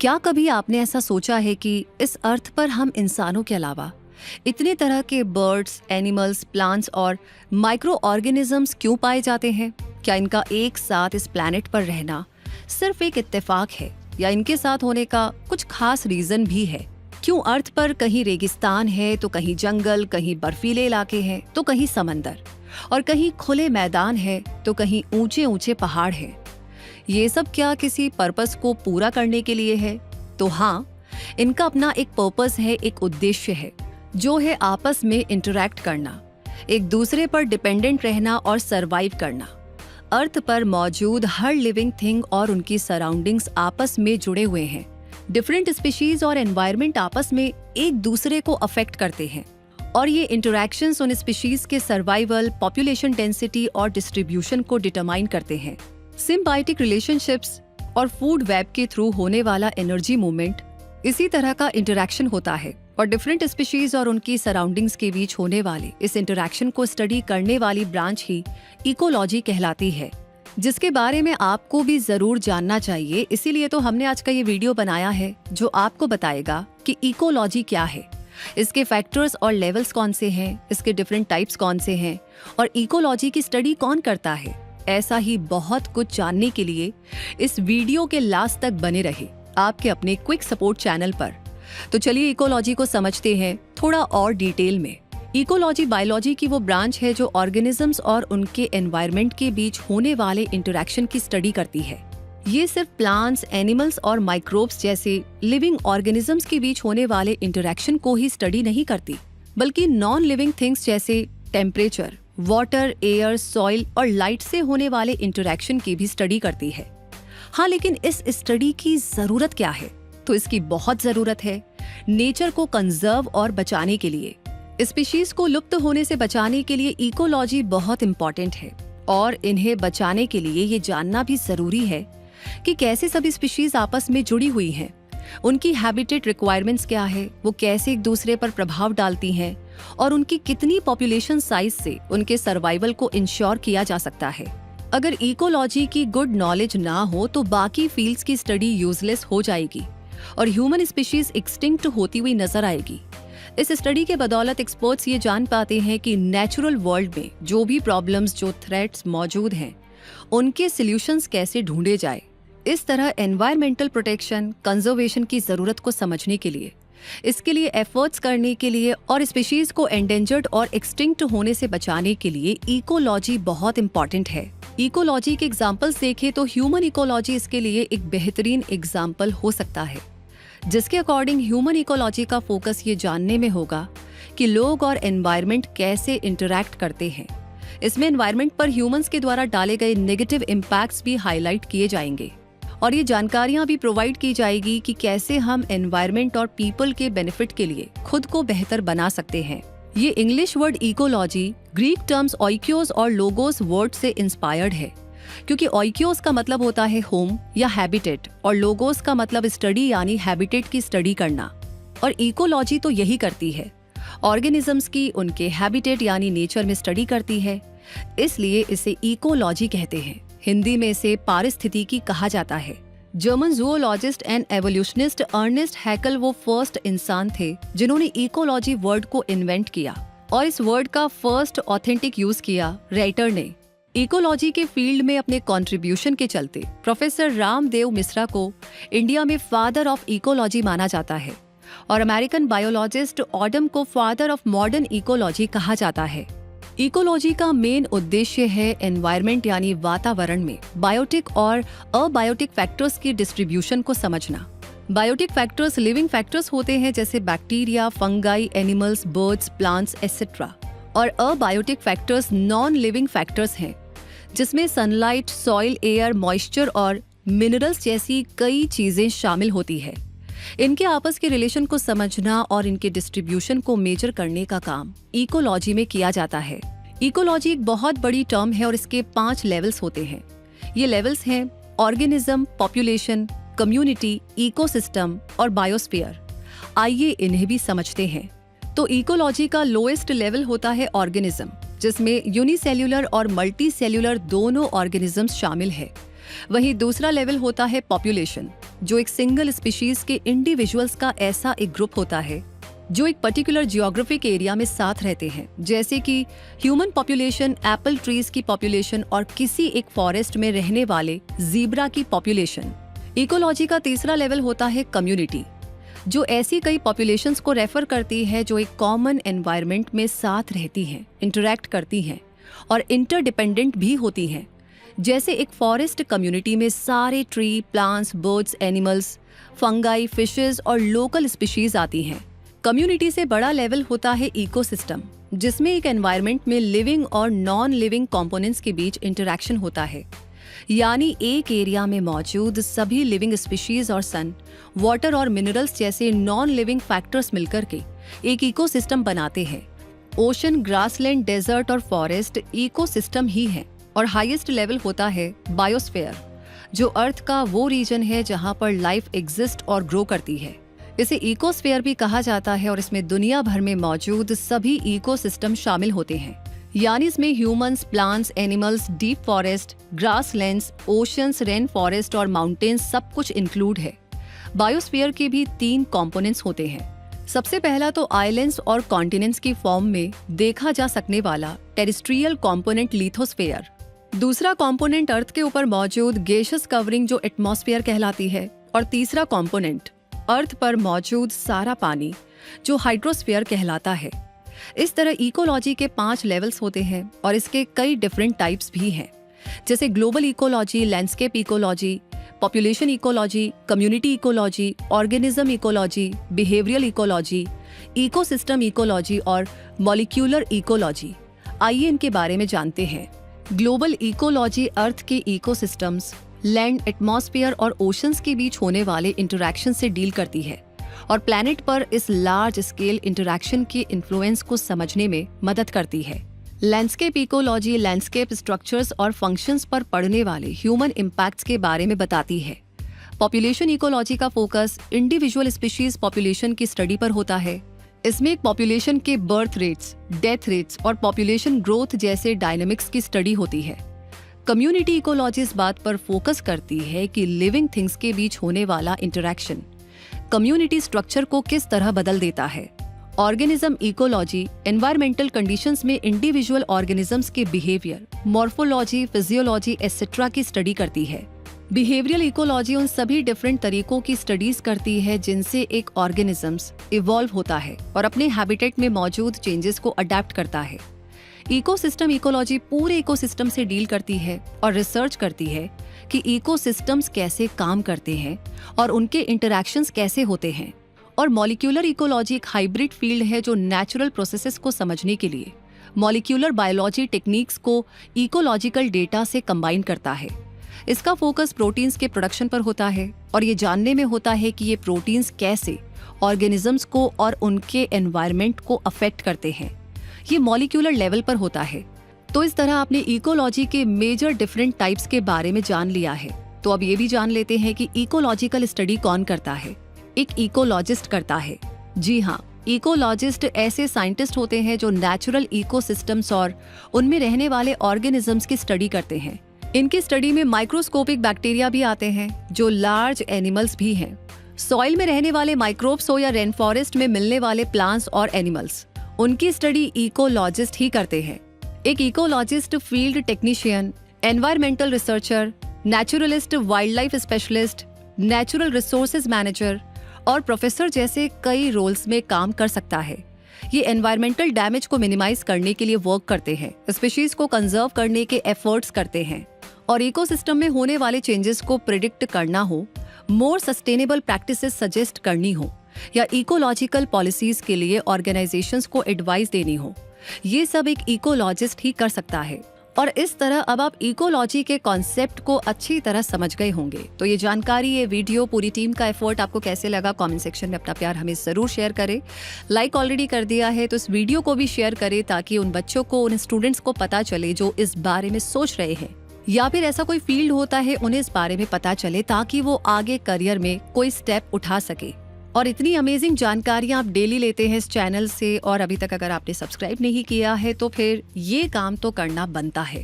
क्या कभी आपने ऐसा सोचा है कि इस अर्थ पर हम इंसानों के अलावा इतने तरह के बर्ड्स, एनिमल्स, प्लांट्स और माइक्रो ऑर्गेनिजम्स क्यों पाए जाते हैं? क्या इनका एक साथ इस प्लैनेट पर रहना सिर्फ एक इत्तेफाक है या इनके साथ होने का कुछ खास रीजन भी है? क्यों अर्थ पर कहीं रेगिस्तान है तो कहीं जंगल, कहीं बर्फीले इलाके हैं तो कहीं समंदर, और कहीं खुले मैदान है तो कहीं ऊंचे ऊंचे पहाड़ हैं? ये सब क्या किसी पर्पस को पूरा करने के लिए है? तो हाँ, इनका अपना एक पर्पस है, एक उद्देश्य है, जो है आपस में इंटरैक्ट करना, एक दूसरे पर डिपेंडेंट रहना और सरवाइव करना। अर्थ पर मौजूद हर लिविंग थिंग और उनकी सराउंडिंग्स आपस में जुड़े हुए हैं। डिफरेंट स्पीशीज और एनवायरनमेंट आपस में एक दूसरे को अफेक्ट करते हैं और ये इंटरैक्शंस उन स्पीशीज के सर्वाइवल, पॉपुलेशन डेंसिटी और डिस्ट्रीब्यूशन को डिटरमाइन करते हैं। सिम्बायोटिक रिलेशनशिप्स और फूड वेब के थ्रू होने वाला एनर्जी मूवमेंट इसी तरह का इंटरैक्शन होता है और डिफरेंट स्पीशीज और उनकी सराउंडिंग्स के बीच होने वाले इस इंटरैक्शन को स्टडी करने वाली ब्रांच ही इकोलॉजी कहलाती है, जिसके बारे में आपको भी जरूर जानना चाहिए। इसीलिए तो हमने आज का ये वीडियो बनाया है, जो आपको बताएगा कि इकोलॉजी क्या है, इसके फैक्टर्स और लेवल्स कौन से हैं, इसके डिफरेंट टाइप्स कौन से हैं और इकोलॉजी की स्टडी कौन करता है। ऐसा ही बहुत कुछ जानने के लिए इस वीडियो के लास्ट तक बने रहे आपके अपने क्विक सपोर्ट चैनल पर। तो चलिए इकोलॉजी को समझते हैं थोड़ा और डिटेल में। इकोलॉजी बायोलॉजी की वो ब्रांच है जो ऑर्गेनिजम्स और उनके एनवायरनमेंट के बीच होने वाले इंटरैक्शन की स्टडी करती है। ये सिर्फ प्लांट्स, एनिमल्स और माइक्रोब्स जैसे लिविंग ऑर्गेनिजम्स के बीच होने वाले इंटरैक्शन को ही स्टडी नहीं करती, बल्कि नॉन लिविंग थिंग्स जैसे टेम्परेचर, वाटर, एयर, सॉइल और लाइट से होने वाले इंटरैक्शन की भी स्टडी करती है। हाँ, लेकिन इस स्टडी की जरूरत क्या है? तो इसकी बहुत जरूरत है नेचर को कंजर्व और बचाने के लिए। स्पीशीज को लुप्त होने से बचाने के लिए इकोलॉजी बहुत इंपॉर्टेंट है और इन्हें बचाने के लिए ये जानना भी जरूरी है कि कैसे सभी स्पीशीज आपस में जुड़ी हुई हैं, उनकी हैबिटेट रिक्वायरमेंट्स क्या है, वो कैसे एक दूसरे पर प्रभाव डालती हैं और उनकी कितनी पॉपुलेशन साइज से उनके सर्वाइवल को इंश्योर किया जा सकता है। अगर इकोलॉजी की गुड नॉलेज ना हो तो बाकी फील्ड्स की स्टडी यूजलेस हो जाएगी और ह्यूमन स्पीशीज एक्सटिंक्ट होती हुई नजर आएगी। इस स्टडी के बदौलत एक्सपर्ट्स ये जान पाते हैं कि नेचुरल वर्ल्ड में जो भी प्रॉब्लम्स, जो थ्रेट्स मौजूद हैं, उनके सॉल्यूशंस कैसे ढूंढे जाए। इस तरह एनवायरमेंटल प्रोटेक्शन, कंजर्वेशन की जरूरत को समझने के लिए, इसके लिए एफर्ट्स करने के लिए और स्पीशीज को एंडेंजर्ड और एक्सटिंक्ट होने से बचाने के लिए इकोलॉजी बहुत इंपॉर्टेंट है। इकोलॉजी के एग्जाम्पल्स देखें तो ह्यूमन इकोलॉजी इसके लिए एक बेहतरीन एग्जाम्पल हो सकता है, जिसके अकॉर्डिंग ह्यूमन इकोलॉजी का फोकस ये जानने में होगा कि लोग और एनवायरनमेंट कैसे इंटरैक्ट करते हैं। इसमें एनवायरनमेंट पर ह्यूमंस के द्वारा डाले गए नेगेटिव इम्पैक्ट्स भी हाईलाइट किए जाएंगे और ये जानकारियां भी प्रोवाइड की जाएगी कि कैसे हम एनवायरनमेंट और पीपल के बेनिफिट के लिए खुद को बेहतर बना सकते हैं। ये English word ecology Greek terms oikos और लोगोस वर्ड से इंस्पायर्ड है, क्योंकि ओइकियोस का मतलब होता है होम या हैबिटेट और लोगोस का मतलब स्टडी यानी हैबिटेट की स्टडी करना। और इकोलॉजी तो यही करती है, ऑर्गेनिजम्स की उनके हैबिटेट यानी नेचर में स्टडी करती है, इसलिए इसे इकोलॉजी कहते हैं। हिंदी में इसे पारिस्थितिकी कहा जाता है। German zoologist and evolutionist Ernest हैकल वो फर्स्ट इंसान थे जिन्होंने इकोलॉजी वर्ड को इन्वेंट किया और इस वर्ड का फर्स्ट ऑथेंटिक यूज किया राइटर ने। इकोलॉजी के फील्ड में अपने कंट्रीब्यूशन के चलते प्रोफेसर रामदेव मिश्रा को इंडिया में फादर ऑफ इकोलॉजी माना जाता है और अमेरिकन बायोलॉजिस्ट ऑडम को फादर ऑफ मॉडर्न इकोलॉजी कहा जाता है। इकोलॉजी का मेन उद्देश्य है एनवायरनमेंट यानी वातावरण में बायोटिक और अबायोटिक फैक्टर्स की डिस्ट्रीब्यूशन को समझना। बायोटिक फैक्टर्स लिविंग फैक्टर्स होते हैं जैसे bacteria, fungi, animals, birds, plants etcetera, और abiotic factors non living factors हैं जिसमें सनलाइट, सॉइल, एयर, मॉइस्चर और मिनरल्स जैसी कई चीजें शामिल होती है। इनके आपस के रिलेशन को समझना और इनके डिस्ट्रीब्यूशन को मेजर करने का काम इकोलॉजी में किया जाता है। इकोलॉजी एक बहुत बड़ी टर्म है और इसके 5 लेवल्स होते हैं। ये लेवल्स हैं ऑर्गेनिज्म, पॉपुलेशन, कम्युनिटी, इकोसिस्टम और बायोस्फीयर। आइए इन्हें भी समझते हैं। तो इकोलॉजी का लोएस्ट लेवल होता है ऑर्गेनिज्म, जिसमें यूनिसेल्यूलर और मल्टी सेल्यूलर दोनों ऑर्गेनिजम्स शामिल है। वहीं दूसरा लेवल होता है पॉपुलेशन, जो एक सिंगल स्पीशीज के इंडिविजुअल्स का ऐसा एक ग्रुप होता है जो एक पर्टिकुलर जियोग्राफिक एरिया में साथ रहते हैं, जैसे कि ह्यूमन पॉपुलेशन, एप्पल ट्रीज की पॉपुलेशन और किसी एक फॉरेस्ट में रहने वाले ज़ीब्रा की पॉपुलेशन। इकोलॉजी का तीसरा लेवल होता है कम्युनिटी, जो ऐसी कई पॉपुलेशंस को रेफर करती है जो एक कॉमन एनवायरनमेंट में साथ रहती हैं, इंटरैक्ट करती हैं और इंटरडिपेंडेंट भी होती हैं। जैसे एक फॉरेस्ट कम्युनिटी में सारे tree, plants, birds, animals, fungi, fishes और लोकल स्पीशीज आती हैं। कम्युनिटी से बड़ा लेवल होता है इकोसिस्टम, जिसमें एक एनवायरनमेंट में लिविंग और नॉन लिविंग कंपोनेंट्स के बीच इंटरैक्शन होता है। यानी एक एरिया में मौजूद सभी लिविंग स्पीशीज और सन, वाटर और मिनरल्स जैसे नॉन लिविंग फैक्टर्स मिलकर के एक इकोसिस्टम बनाते हैं। ओशन, ग्रासलैंड, डेजर्ट और फॉरेस्ट इकोसिस्टम ही है। और हाईएस्ट लेवल होता है बायोस्फीयर, जो अर्थ का वो रीजन है जहां पर लाइफ एग्जिस्ट और ग्रो करती है। इसे इकोस्फीयर भी कहा जाता है और इसमें दुनिया भर में मौजूद सभी इकोसिस्टम शामिल होते हैं। यानी इसमें humans, plants, animals, deep forest, grasslands, oceans, rain forest और माउंटेन्स सब कुछ इंक्लूड है। बायोस्फीयर के भी 3 कंपोनेंट्स होते हैं। सबसे पहला तो आइलैंड्स और कॉन्टिनेंट्स की फॉर्म में देखा जा सकने वाला टेरेस्ट्रियल कंपोनेंट लिथोस्फीयर। दूसरा कंपोनेंट अर्थ के ऊपर मौजूद गैसियस कवरिंग जो एटमॉस्फेयर कहलाती है। और तीसरा कंपोनेंट अर्थ पर मौजूद सारा पानी जो हाइड्रोस्फीयर कहलाता है। इस तरह इकोलॉजी के 5 लेवल्स होते हैं और इसके कई डिफरेंट टाइप्स भी हैं, जैसे global ecology, landscape ecology, population ecology, community ecology, organism ecology, behavioural ecology, ecosystem ecology और मॉलिक्यूलर इकोलॉजी। आइए इनके बारे में जानते हैं। ग्लोबल इकोलॉजी अर्थ के इकोसिस्टम्स, लैंड, एटमॉस्फेयर और ओशंस के बीच होने वाले इंटरैक्शन से डील करती है और प्लैनेट पर इस लार्ज स्केल इंटरैक्शन के इन्फ्लुएंस को समझने में मदद करती है। लैंडस्केप इकोलॉजी लैंडस्केप स्ट्रक्चर्स और फंक्शंस पर पड़ने वाले ह्यूमन इम्पैक्ट्स के बारे में बताती है। पॉपुलेशन इकोलॉजी का फोकस इंडिविजुअल स्पीशीज पॉपुलेशन की स्टडी पर होता है। इसमें एक पॉपुलेशन के बर्थ रेट्स, डेथ रेट्स और पॉपुलेशन ग्रोथ जैसे डायनामिक्स की स्टडी होती है। कम्युनिटी इकोलॉजी इस बात पर फोकस करती है कि लिविंग थिंग्स के बीच होने वाला इंटरैक्शन कम्युनिटी स्ट्रक्चर को किस तरह बदल देता है। ऑर्गेनिज्म इकोलॉजी एनवायरमेंटल कंडीशंस में इंडिविजुअल ऑर्गेनिजम्स के बिहेवियर, मॉर्फोलॉजी, फिजियोलॉजी एटसेट्रा की स्टडी करती है। बिहेवियरल इकोलॉजी उन सभी डिफरेंट तरीकों की स्टडीज करती है जिनसे एक ऑर्गेनिजम्स इवॉल्व होता है और अपने हैबिटेट में मौजूद चेंजेस को अडेप्ट करता है। इकोसिस्टम इकोलॉजी पूरे इकोसिस्टम से डील करती है और रिसर्च करती है कि इकोसिस्टम्स कैसे काम करते हैं और उनके इंटरैक्शंस कैसे होते हैं। और मॉलिक्यूलर इकोलॉजी एक हाइब्रिड फील्ड है जो नेचुरल प्रोसेसेस को समझने के लिए मॉलिक्यूलर बायोलॉजी टेक्निक्स को इकोलॉजिकल डेटा से कंबाइन करता है। इसका फोकस प्रोटीन्स के प्रोडक्शन पर होता है और ये जानने में होता है कि ये प्रोटीन्स कैसे ऑर्गेनिजम्स को और उनके एनवायरनमेंट को अफेक्ट करते हैं। ये मॉलिक्यूलर लेवल पर होता है। तो इस तरह आपने इकोलॉजी के मेजर डिफरेंट टाइप्स के बारे में जान लिया है। तो अब ये भी जान लेते हैं कि इकोलॉजिकल स्टडी कौन करता है। एक इकोलॉजिस्ट करता है। जी हाँ, इकोलॉजिस्ट ऐसे साइंटिस्ट होते हैं जो नेचुरल इकोसिस्टम्स और उनमें रहने वाले ऑर्गेनिजम्स की स्टडी करते हैं। इनकी स्टडी में माइक्रोस्कोपिक बैक्टीरिया भी आते हैं जो लार्ज एनिमल्स भी हैं। सॉइल में रहने वाले माइक्रोब्स हो या रेन फॉरेस्ट में मिलने वाले प्लांट्स और एनिमल्स, उनकी स्टडी इकोलॉजिस्ट ही करते हैं। एक ecologist field technician, environmental researcher, naturalist, wild life specialist, natural resources manager और प्रोफेसर जैसे कई रोल्स में काम कर सकता है। ये एनवायरमेंटल डैमेज को मिनिमाइज करने के लिए वर्क करते हैं, स्पीशीज को कंजर्व करने के एफर्ट्स करते हैं और इकोसिस्टम में होने वाले चेंजेस को प्रिडिक्ट करना हो, मोर सस्टेनेबल प्रैक्टिसेस सजेस्ट करनी हो या इकोलॉजिकल पॉलिसीज के लिए ऑर्गेनाइजेशंस को एडवाइस देनी हो, ये सब एक इकोलॉजिस्ट ही कर सकता है। और इस तरह अब आप इकोलॉजी के कॉन्सेप्ट को अच्छी तरह समझ गए होंगे। तो ये जानकारी, ये वीडियो, पूरी टीम का एफर्ट आपको कैसे लगा, कमेंट सेक्शन में अपना प्यार हमें जरूर शेयर करें। लाइक ऑलरेडी कर दिया है तो इस वीडियो को भी शेयर करें ताकि उन बच्चों को, उन स्टूडेंट्स को पता चले जो इस बारे में सोच रहे हैं या फिर ऐसा कोई फील्ड होता है उन्हें इस बारे में पता चले ताकि वो आगे करियर में कोई स्टेप उठा सके। और इतनी अमेजिंग जानकारियां आप डेली लेते हैं इस चैनल से और अभी तक अगर आपने सब्सक्राइब नहीं किया है तो फिर ये काम तो करना बनता है।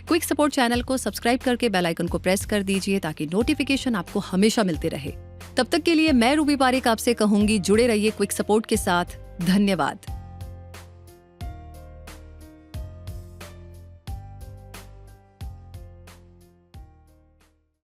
क्विक सपोर्ट चैनल को सब्सक्राइब करके बेल आइकन को प्रेस कर दीजिए ताकि नोटिफिकेशन आपको हमेशा मिलते रहे। तब तक के लिए मैं रूबी पारिक आपसे कहूंगी, जुड़े रहिए क्विक सपोर्ट के साथ। धन्यवाद।